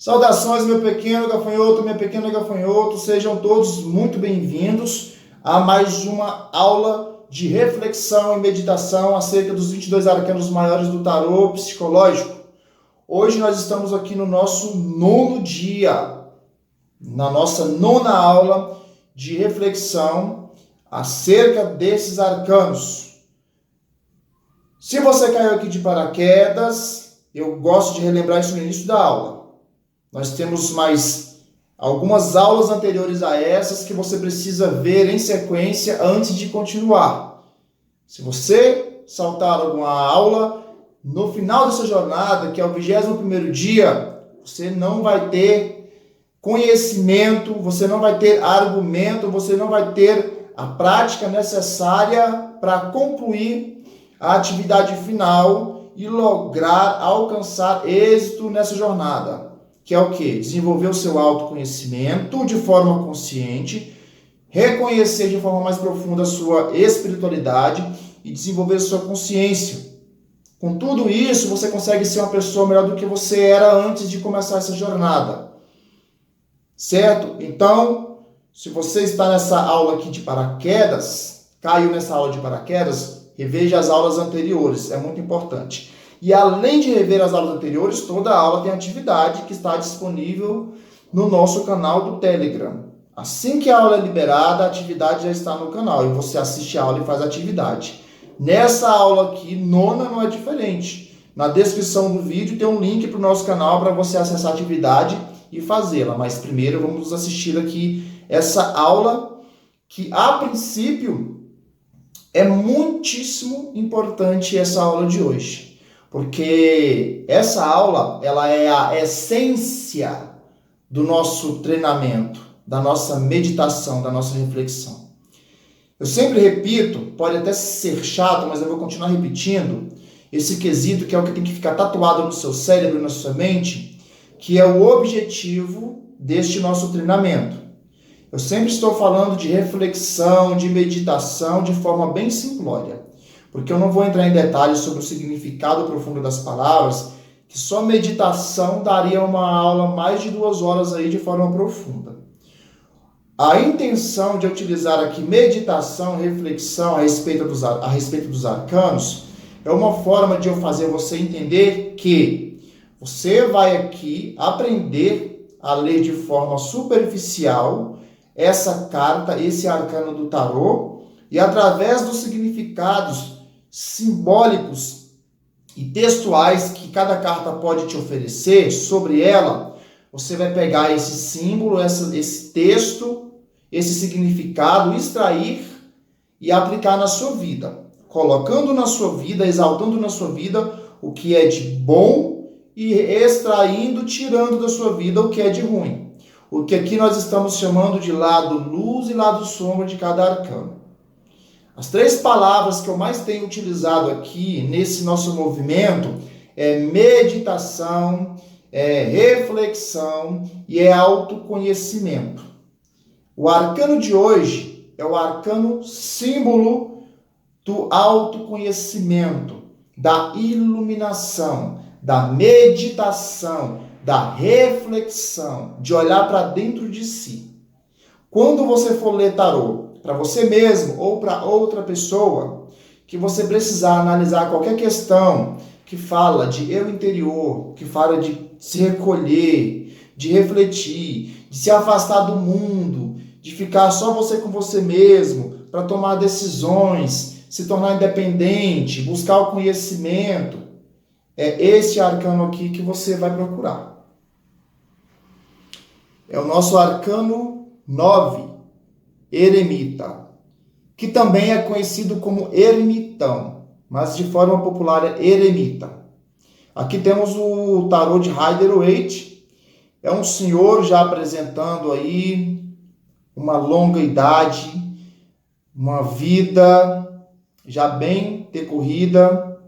Saudações, meu pequeno gafanhoto, minha pequena gafanhoto, sejam todos muito bem-vindos a mais uma aula de reflexão e meditação acerca dos 22 arcanos maiores do tarô psicológico. Hoje nós estamos aqui no nosso nono dia, na nossa nona aula de reflexão acerca desses arcanos. Se você caiu aqui de paraquedas, eu gosto de relembrar isso no início da aula. Nós temos mais algumas aulas anteriores a essas que você precisa ver em sequência antes de continuar. Se você saltar alguma aula, no final dessa jornada, que é o 21º dia, você não vai ter conhecimento, você não vai ter argumento, você não vai ter a prática necessária para concluir a atividade final e lograr alcançar êxito nessa jornada. Que é o quê? Desenvolver o seu autoconhecimento de forma consciente, reconhecer de forma mais profunda a sua espiritualidade e desenvolver a sua consciência. Com tudo isso, você consegue ser uma pessoa melhor do que você era antes de começar essa jornada. Certo? Então, se você está nessa aula aqui de paraquedas, caiu nessa aula de paraquedas, reveja as aulas anteriores, é muito importante. E além de rever as aulas anteriores, toda a aula tem atividade que está disponível no nosso canal do Telegram. Assim que a aula é liberada, a atividade já está no canal e você assiste a aula e faz a atividade. Nessa aula aqui, nona, não é diferente. Na descrição do vídeo tem um link para o nosso canal para você acessar a atividade e fazê-la. Mas primeiro vamos assistir aqui essa aula que, a princípio, é muitíssimo importante essa aula de hoje. Porque essa aula, ela é a essência do nosso treinamento, da nossa meditação, da nossa reflexão. Eu sempre repito, pode até ser chato, mas eu vou continuar repetindo, esse quesito que é o que tem que ficar tatuado no seu cérebro e na sua mente, que é o objetivo deste nosso treinamento. Eu sempre estou falando de reflexão, de meditação, de forma bem simplória. Porque eu não vou entrar em detalhes sobre o significado profundo das palavras, que só meditação daria uma aula mais de 2 horas aí de forma profunda. A intenção de utilizar aqui meditação, reflexão a respeito dos arcanos, é uma forma de eu fazer você entender que você vai aqui aprender a ler de forma superficial essa carta, esse arcano do tarô, e através dos significados simbólicos e textuais que cada carta pode te oferecer sobre ela, você vai pegar esse símbolo, esse texto, esse significado, extrair e aplicar na sua vida, colocando na sua vida, exaltando na sua vida o que é de bom e extraindo, tirando da sua vida o que é de ruim. O que aqui nós estamos chamando de lado luz e lado sombra de cada arcano. As 3 palavras que eu mais tenho utilizado aqui nesse nosso movimento é meditação, é reflexão e é autoconhecimento. O arcano de hoje é o arcano símbolo do autoconhecimento, da iluminação, da meditação, da reflexão, de olhar para dentro de si. Quando você for ler tarô, para você mesmo ou para outra pessoa, que você precisar analisar qualquer questão que fala de eu interior, que fala de se recolher, de refletir, de se afastar do mundo, de ficar só você com você mesmo, para tomar decisões, se tornar independente, buscar o conhecimento, é esse arcano aqui que você vai procurar. É o nosso arcano 9. Eremita, que também é conhecido como ermitão, mas de forma popular é eremita. Aqui temos o tarô de Rider-Waite, é um senhor já apresentando aí uma longa idade, uma vida já bem decorrida,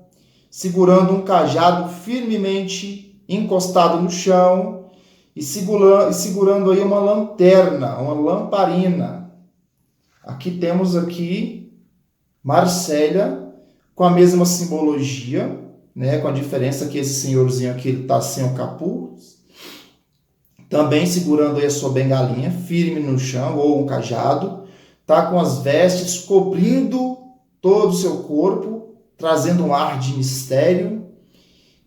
segurando um cajado firmemente encostado no chão e segurando aí uma lanterna, uma lamparina. Aqui temos Marsella com a mesma simbologia, né, com a diferença que esse senhorzinho aqui está sem o capuz. também segurando aí a sua bengalinha, firme no chão ou um cajado, tá com as vestes cobrindo todo o seu corpo, trazendo um ar de mistério,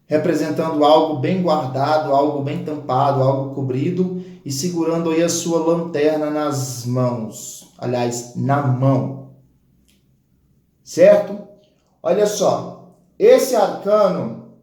representando algo bem guardado, algo bem tampado, algo cobrido, e segurando aí a sua lanterna nas mãos, aliás, na mão, certo? Olha só, esse arcano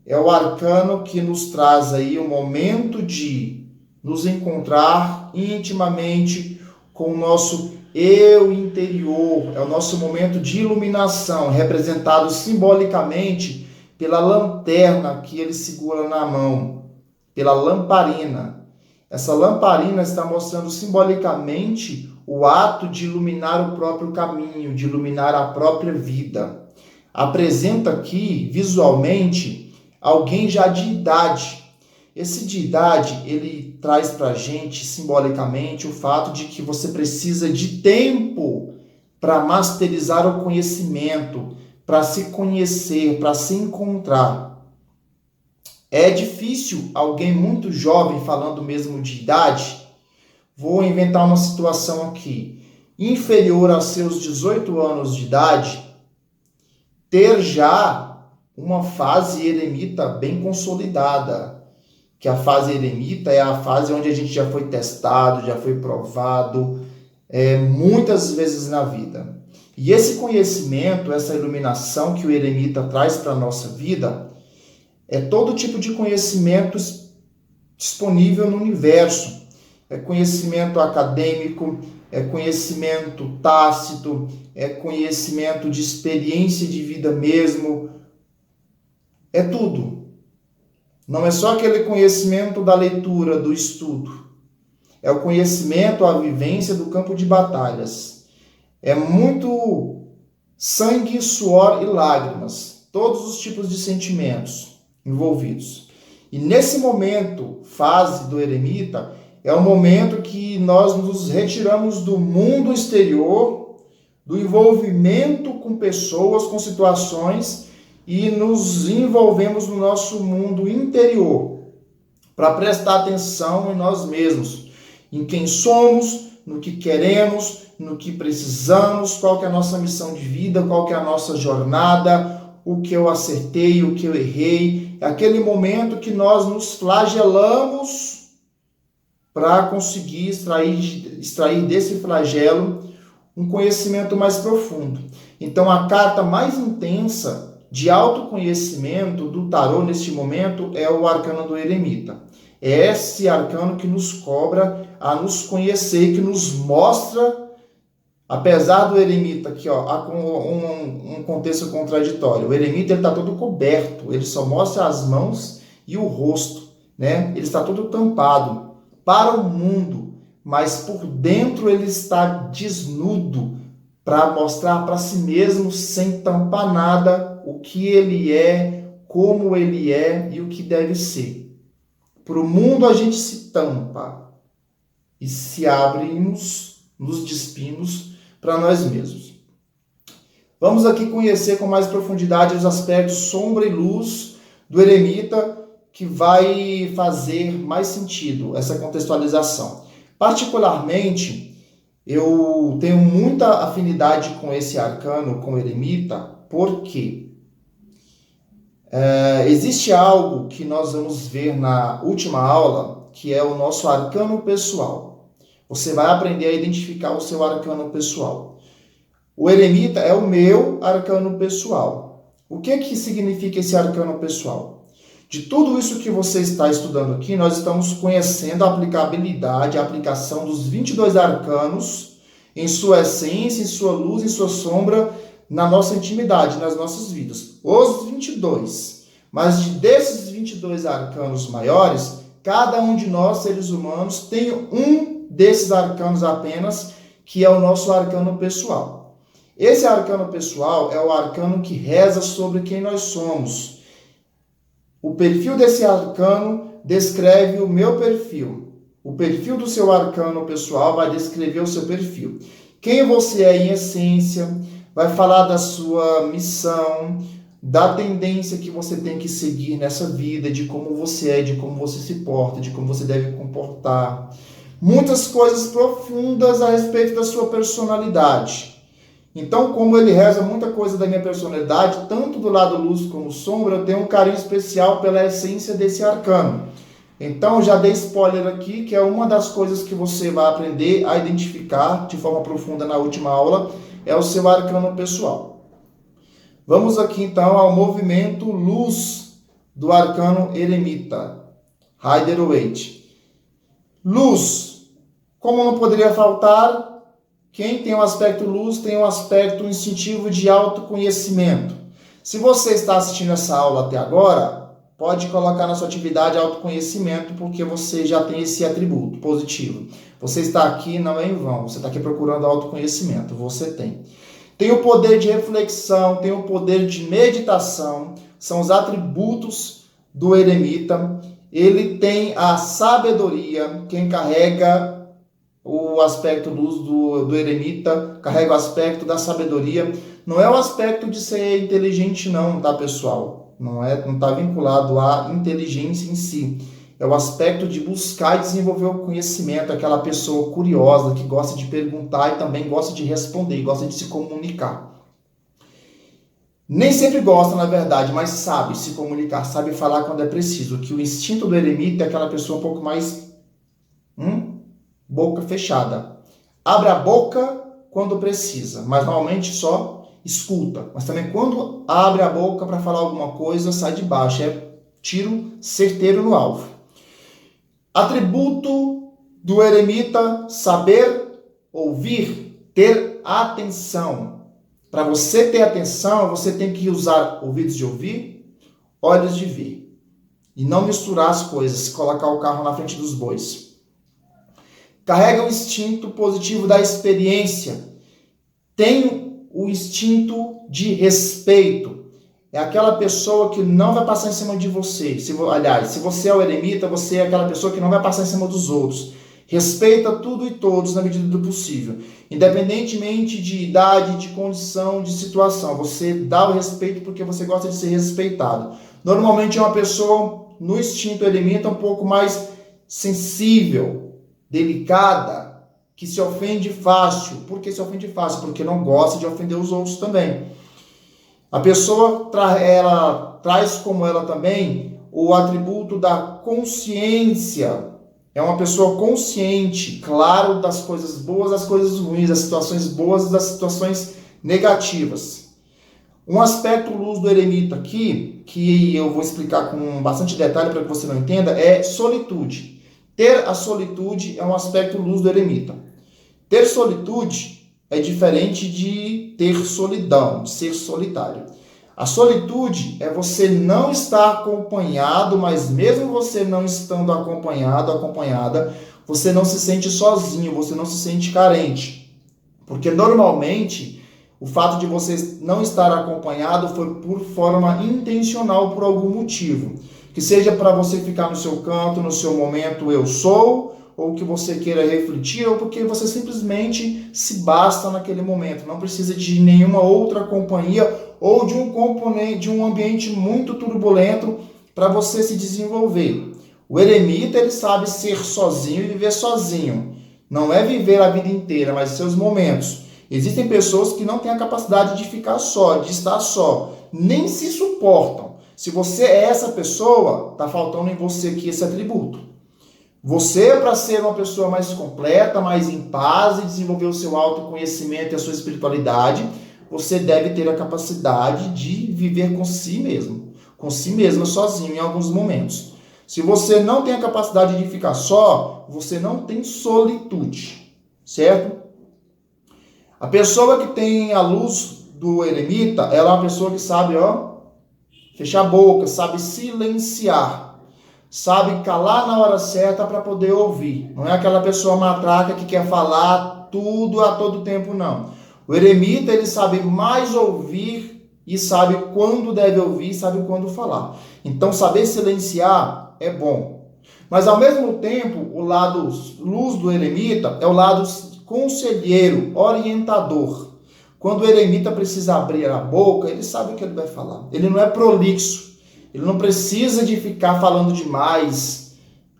é o arcano que nos traz aí o momento de nos encontrar intimamente com o nosso eu interior, é o nosso momento de iluminação, representado simbolicamente pela lanterna que ele segura na mão, pela lamparina. Essa lamparina está mostrando simbolicamente o ato de iluminar o próprio caminho, de iluminar a própria vida. Apresenta aqui, visualmente, alguém já de idade. Esse de idade, ele traz para a gente, simbolicamente, o fato de que você precisa de tempo para masterizar o conhecimento, para se conhecer, para se encontrar. É difícil alguém muito jovem, falando mesmo de idade, vou inventar uma situação aqui, inferior aos seus 18 anos de idade, ter já uma fase eremita bem consolidada, que a fase eremita é a fase onde a gente já foi testado, já foi provado muitas vezes na vida. E esse conhecimento, essa iluminação que o eremita traz para a nossa vida, é todo tipo de conhecimento disponível no universo. É conhecimento acadêmico, é conhecimento tácito, é conhecimento de experiência de vida mesmo. É tudo. Não é só aquele conhecimento da leitura, do estudo. É o conhecimento, a vivência do campo de batalhas. É muito sangue, suor e lágrimas. Todos os tipos de sentimentos envolvidos. E nesse momento, fase do eremita, é o momento que nós nos retiramos do mundo exterior, do envolvimento com pessoas, com situações, e nos envolvemos no nosso mundo interior, para prestar atenção em nós mesmos, em quem somos, no que queremos, no que precisamos, qual que é a nossa missão de vida, qual que é a nossa jornada, o que eu acertei, o que eu errei. É aquele momento que nós nos flagelamos para conseguir extrair desse flagelo um conhecimento mais profundo. Então, a carta mais intensa de autoconhecimento do tarô neste momento é o arcano do eremita. É esse arcano que nos cobra a nos conhecer, que nos mostra, apesar do eremita aqui, há um contexto contraditório. O eremita está todo coberto, ele só mostra as mãos e o rosto, né? Ele está todo tampado para o mundo, mas por dentro ele está desnudo para mostrar para si mesmo, sem tampar nada, o que ele é, como ele é e o que deve ser. Para o mundo a gente se tampa e se abrimos, nos despimos para nós mesmos. Vamos aqui conhecer com mais profundidade os aspectos sombra e luz do eremita, que vai fazer mais sentido essa contextualização. Particularmente, eu tenho muita afinidade com esse arcano, com o eremita, porque existe algo que nós vamos ver na última aula, que é o nosso arcano pessoal. Você vai aprender a identificar o seu arcano pessoal. O eremita é o meu arcano pessoal. O que significa esse arcano pessoal? De tudo isso que você está estudando aqui, nós estamos conhecendo a aplicabilidade, a aplicação dos 22 arcanos em sua essência, em sua luz, em sua sombra, na nossa intimidade, nas nossas vidas. Os 22. Mas desses 22 arcanos maiores, cada um de nós, seres humanos, tem um desses arcanos apenas, que é o nosso arcano pessoal. Esse arcano pessoal é o arcano que reza sobre quem nós somos. O perfil desse arcano descreve o meu perfil. O perfil do seu arcano pessoal vai descrever o seu perfil. Quem você é em essência, vai falar da sua missão, da tendência que você tem que seguir nessa vida, de como você é, de como você se porta, de como você deve comportar. Muitas coisas profundas a respeito da sua personalidade. Então, como ele reza muita coisa da minha personalidade, tanto do lado luz como sombra, eu tenho um carinho especial pela essência desse arcano. Então, já dei spoiler aqui, que é uma das coisas que você vai aprender a identificar de forma profunda na última aula, é o seu arcano pessoal. Vamos aqui, então, ao movimento luz do arcano eremita, Rider-Waite. Luz, como não poderia faltar, quem tem um aspecto luz tem um aspecto instintivo de autoconhecimento. Se você está assistindo essa aula até agora, pode colocar na sua atividade autoconhecimento, porque você já tem esse atributo positivo. Você está aqui não é em vão, você está aqui procurando autoconhecimento, você tem. Tem o poder de reflexão, tem o poder de meditação, são os atributos do eremita. Ele tem a sabedoria, quem carrega o aspecto luz do eremita, carrega o aspecto da sabedoria. Não é o aspecto de ser inteligente não, tá, pessoal? Não está vinculado à inteligência em si. É o aspecto de buscar e desenvolver o conhecimento, aquela pessoa curiosa, que gosta de perguntar e também gosta de responder, gosta de se comunicar. Nem sempre gosta, na verdade, mas sabe se comunicar, sabe falar quando é preciso. Que o instinto do eremita é aquela pessoa um pouco mais boca fechada. Abre a boca quando precisa, mas normalmente só escuta. Mas também quando abre a boca para falar alguma coisa, sai de baixo. É tiro certeiro no alvo. Atributo do eremita: saber ouvir, ter atenção. Para você ter atenção, você tem que usar ouvidos de ouvir, olhos de ver. E não misturar as coisas, colocar o carro na frente dos bois. Carrega o instinto positivo da experiência. Tem o instinto de respeito. É aquela pessoa que não vai passar em cima de você. Aliás, se você é o eremita, você é aquela pessoa que não vai passar em cima dos outros. Respeita tudo e todos na medida do possível. Independentemente de idade, de condição, de situação. Você dá o respeito porque você gosta de ser respeitado. Normalmente é uma pessoa, no instinto eremita, um pouco mais sensível, delicada, que se ofende fácil. Por que se ofende fácil? Porque não gosta de ofender os outros também. A pessoa ela traz como ela também o atributo da consciência. É uma pessoa consciente, claro, das coisas boas, das coisas ruins, das situações boas e das situações negativas. Um aspecto luz do eremita aqui, que eu vou explicar com bastante detalhe para que você não entenda, é solitude. Ter a solitude é um aspecto luz do eremita. Ter solitude é diferente de ter solidão, de ser solitário. A solitude é você não estar acompanhado, mas mesmo você não estando acompanhado, acompanhada, você não se sente sozinho, você não se sente carente. Porque normalmente o fato de você não estar acompanhado foi por forma intencional, por algum motivo. Que seja para você ficar no seu canto, no seu momento eu sou, ou que você queira refletir, ou porque você simplesmente se basta naquele momento. Não precisa de nenhuma outra companhia ou de um componente, de um ambiente muito turbulento para você se desenvolver. O eremita, ele sabe ser sozinho e viver sozinho. Não é viver a vida inteira, mas seus momentos. Existem pessoas que não têm a capacidade de ficar só, de estar só. Nem se suportam. Se você é essa pessoa, está faltando em você aqui esse atributo. Você, para ser uma pessoa mais completa, mais em paz e desenvolver o seu autoconhecimento e a sua espiritualidade, você deve ter a capacidade de viver com si mesmo sozinho em alguns momentos. Se você não tem a capacidade de ficar só, você não tem solitude, certo? A pessoa que tem a luz do eremita, ela é uma pessoa que sabe, fechar a boca, sabe silenciar. Sabe calar na hora certa para poder ouvir. Não é aquela pessoa matraca que quer falar tudo a todo tempo, não. O eremita, ele sabe mais ouvir e sabe quando deve ouvir, sabe quando falar. Então, saber silenciar é bom. Mas, ao mesmo tempo, o lado luz do eremita é o lado conselheiro, orientador. Quando o eremita precisa abrir a boca, ele sabe o que ele vai falar. Ele não é prolixo. Ele não precisa de ficar falando demais,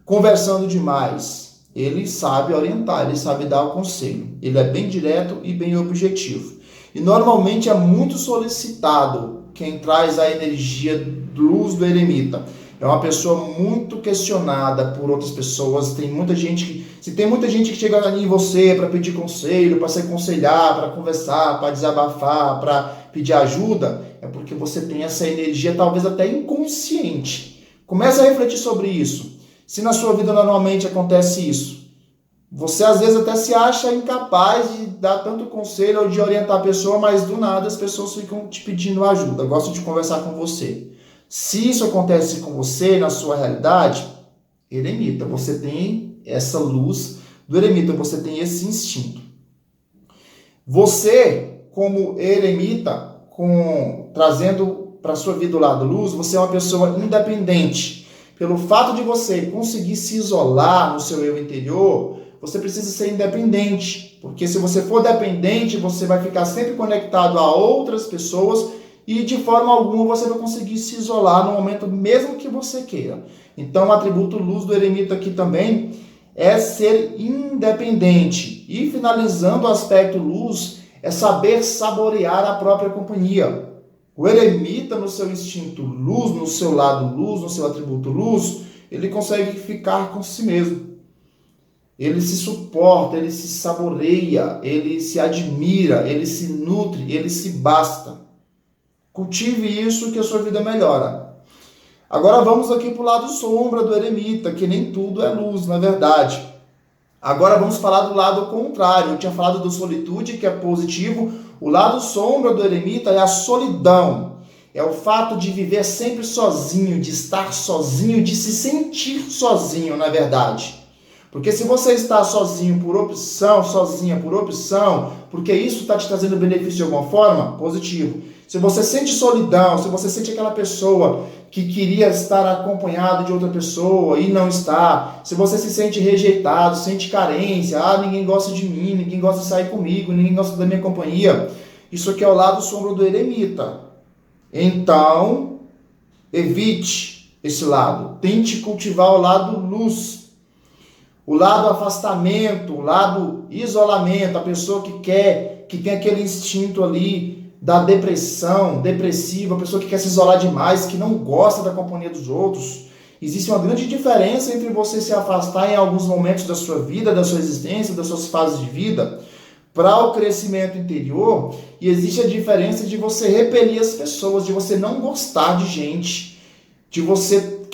conversando demais. Ele sabe orientar, ele sabe dar o conselho. Ele é bem direto e bem objetivo. E normalmente é muito solicitado quem traz a energia luz do eremita. É uma pessoa muito questionada por outras pessoas. Se tem muita gente que chega em você para pedir conselho, para se aconselhar, para conversar, para desabafar, para pedir ajuda, é porque você tem essa energia talvez até inconsciente. Comece a refletir sobre isso. Se na sua vida normalmente acontece isso, você às vezes até se acha incapaz de dar tanto conselho ou de orientar a pessoa, mas do nada as pessoas ficam te pedindo ajuda, gostam de conversar com você. Se isso acontece com você, na sua realidade, eremita, você tem essa luz do eremita, você tem esse instinto. Você, como eremita, trazendo para a sua vida o lado luz, você é uma pessoa independente. Pelo fato de você conseguir se isolar no seu eu interior, você precisa ser independente. Porque se você for dependente, você vai ficar sempre conectado a outras pessoas e de forma alguma você vai conseguir se isolar no momento mesmo que você queira. Então o atributo luz do eremita aqui também é ser independente. E finalizando o aspecto luz, é saber saborear a própria companhia. O eremita, no seu instinto luz, no seu lado luz, no seu atributo luz, ele consegue ficar com si mesmo. Ele se suporta, ele se saboreia, ele se admira, ele se nutre, ele se basta. Cultive isso que a sua vida melhora. Agora vamos aqui para o lado sombra do eremita, que nem tudo é luz, na verdade. Agora vamos falar do lado contrário. Eu tinha falado do solitude, que é positivo. O lado sombra do eremita é a solidão. É o fato de viver sempre sozinho, de estar sozinho, de se sentir sozinho, na verdade. Porque se você está sozinho por opção, sozinha por opção, porque isso está te trazendo benefício de alguma forma, positivo. Se você sente solidão, se você sente aquela pessoa que queria estar acompanhado de outra pessoa e não está, se você se sente rejeitado, sente carência, ninguém gosta de mim, ninguém gosta de sair comigo, ninguém gosta da minha companhia, isso aqui é o lado sombra do eremita. Então, evite esse lado. Tente cultivar o lado luz. O lado afastamento, o lado isolamento, a pessoa que tem aquele instinto ali da depressão, depressiva, a pessoa que quer se isolar demais, que não gosta da companhia dos outros. Existe uma grande diferença entre você se afastar em alguns momentos da sua vida, da sua existência, das suas fases de vida, para o crescimento interior, e existe a diferença de você repelir as pessoas, de você não gostar de gente, de você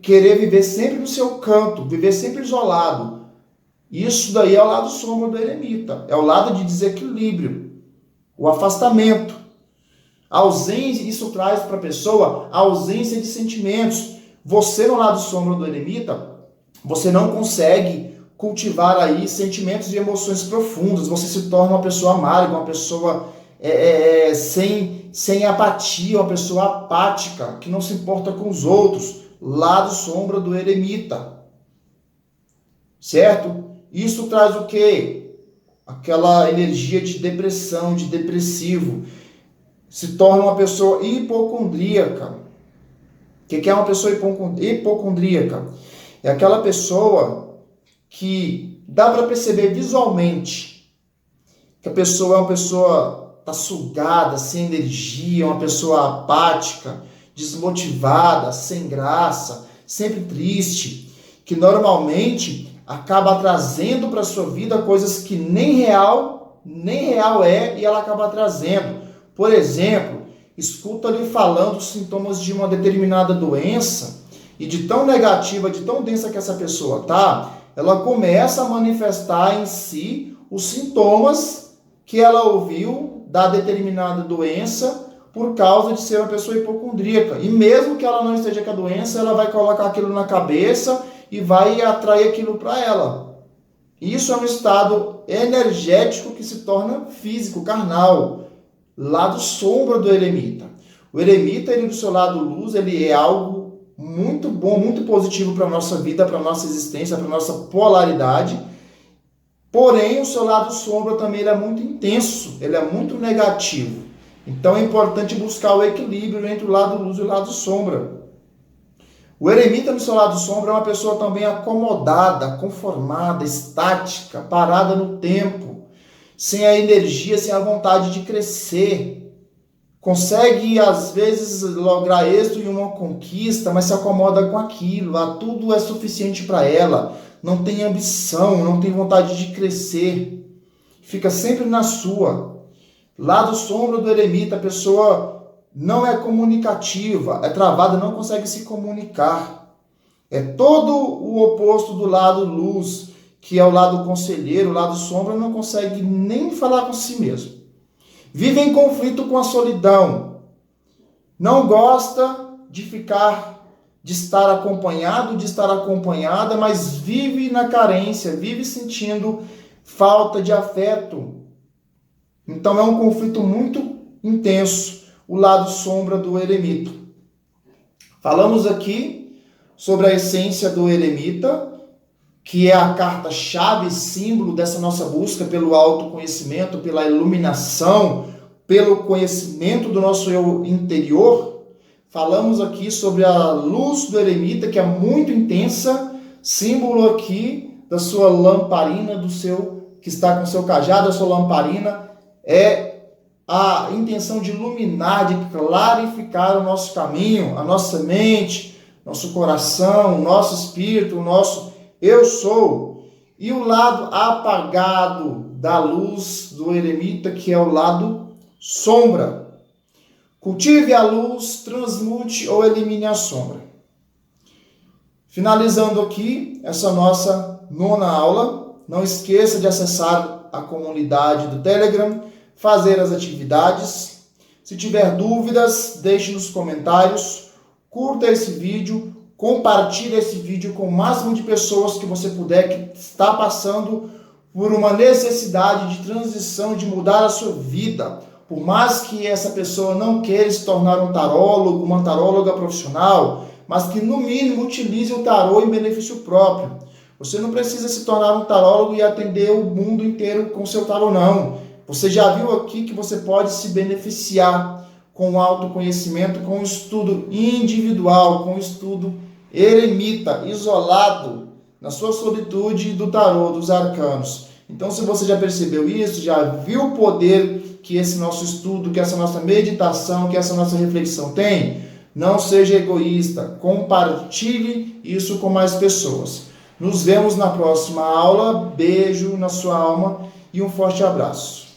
querer viver sempre no seu canto, viver sempre isolado. Isso daí é o lado sombra do eremita, é o lado de desequilíbrio, o afastamento. A ausência, isso traz para a pessoa a ausência de sentimentos. Você no lado sombra do eremita, você não consegue cultivar aí sentimentos e emoções profundas, você se torna uma pessoa amarga, uma pessoa sem apatia, uma pessoa apática, que não se importa com os outros. Lado sombra do eremita. Certo? Isso traz o quê? Aquela energia de depressão, de depressivo. Se torna uma pessoa hipocondríaca. O que é uma pessoa hipocondríaca? É aquela pessoa que dá para perceber visualmente que a pessoa é uma pessoa tá sugada, sem energia, uma pessoa apática, desmotivada, sem graça, sempre triste, que normalmente acaba trazendo para a sua vida coisas que nem real é, e ela acaba trazendo. Por exemplo, escuta ali falando os sintomas de uma determinada doença, e de tão negativa, de tão densa que essa pessoa tá, ela começa a manifestar em si os sintomas que ela ouviu da determinada doença, por causa de ser uma pessoa hipocondríaca. E mesmo que ela não esteja com a doença, ela vai colocar aquilo na cabeça e vai atrair aquilo para ela. Isso é um estado energético que se torna físico, carnal. Lado sombra do eremita. O eremita, ele do seu lado luz, ele é algo muito bom, muito positivo para a nossa vida, para a nossa existência, para a nossa polaridade. Porém, o seu lado sombra também ele é muito intenso, ele é muito negativo. Então é importante buscar o equilíbrio entre o lado luz e o lado sombra. O eremita no seu lado sombra é uma pessoa também acomodada, conformada, estática, parada no tempo, sem a energia, sem a vontade de crescer. Consegue, às vezes, lograr êxito em uma conquista, mas se acomoda com aquilo. Tudo é suficiente para ela. Não tem ambição, não tem vontade de crescer. Fica sempre na sua. Lado sombra do eremita, a pessoa não é comunicativa, é travada, não consegue se comunicar. É todo o oposto do lado luz, que é o lado conselheiro, o lado sombra, não consegue nem falar com si mesmo. Vive em conflito com a solidão. Não gosta de estar acompanhado, de estar acompanhada, mas vive na carência, vive sentindo falta de afeto. Então é um conflito muito intenso. O lado sombra do eremita. Falamos aqui sobre a essência do eremita, que é a carta-chave, símbolo dessa nossa busca pelo autoconhecimento, pela iluminação, pelo conhecimento do nosso eu interior. Falamos aqui sobre a luz do eremita, que é muito intensa, símbolo aqui da sua lamparina, que está com seu cajado, a sua lamparina, é a intenção de iluminar, de clarificar o nosso caminho, a nossa mente, nosso coração, o nosso espírito, o nosso eu sou. E o lado apagado da luz do eremita, que é o lado sombra. Cultive a luz, transmute ou elimine a sombra. Finalizando aqui essa nossa 9ª aula, não esqueça de acessar a comunidade do Telegram, fazer as atividades. Se tiver dúvidas, deixe nos comentários, curta esse vídeo, compartilhe esse vídeo com o máximo de pessoas que você puder, que está passando por uma necessidade de transição, de mudar a sua vida. Por mais que essa pessoa não queira se tornar um tarólogo, uma taróloga profissional, mas que no mínimo utilize o tarô em benefício próprio. Você não precisa se tornar um tarólogo e atender o mundo inteiro com seu tarô, não. Você já viu aqui que você pode se beneficiar com o autoconhecimento, com o estudo individual, com o estudo eremita, isolado, na sua solitude do tarô, dos arcanos. Então, se você já percebeu isso, já viu o poder que esse nosso estudo, que essa nossa meditação, que essa nossa reflexão tem, não seja egoísta, compartilhe isso com mais pessoas. Nos vemos na próxima aula, beijo na sua alma e um forte abraço.